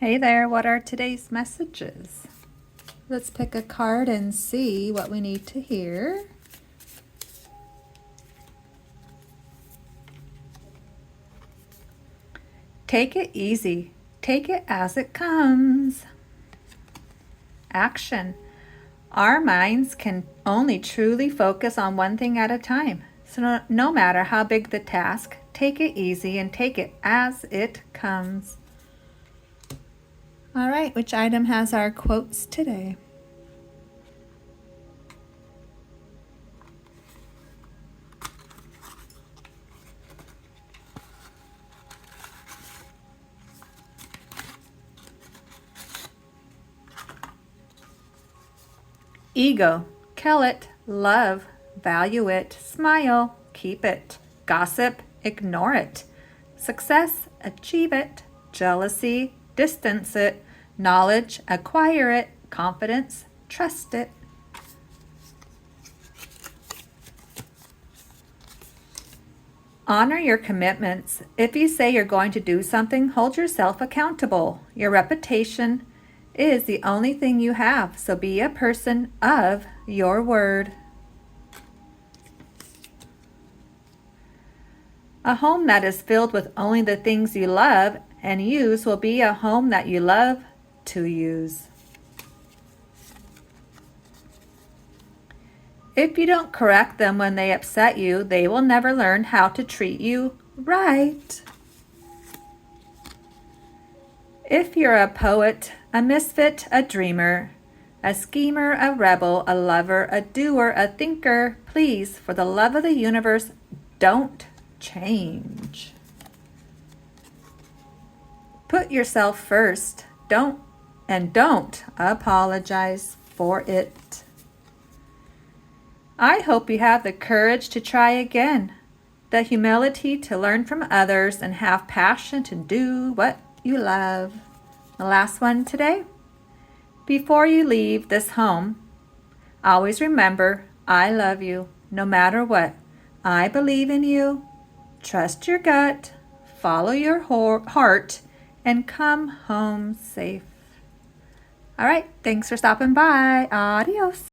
Hey there, what are today's messages? Let's pick a card and see what we need to hear. Take it easy. Take it as it comes. Action. Our minds can only truly focus on one thing at a time. So no matter how big the task, take it easy and take it as it comes. All right, which item has our quotes today? Ego, kill it. Love, value it. Smile, keep it. Gossip, ignore it. Success, achieve it. Jealousy, distance it. Knowledge, acquire it. Confidence, trust it. Honor your commitments. If you say you're going to do something, hold yourself accountable. Your reputation is the only thing you have, so be a person of your word. A home that is filled with only the things you love and use will be a home that you love to use. If you don't correct them when they upset you, they will never learn how to treat you right. If you're a poet, a misfit, a dreamer, a schemer, a rebel, a lover, a doer, a thinker, please, for the love of the universe, don't change. Put yourself first. Don't apologize for it. I hope you have the courage to try again, the humility to learn from others, and have passion to do what you love. The last one today. Before you leave this home, always remember, I love you no matter what. I believe in you. Trust your gut, follow your heart, and come home safe. All right, thanks for stopping by. Adios.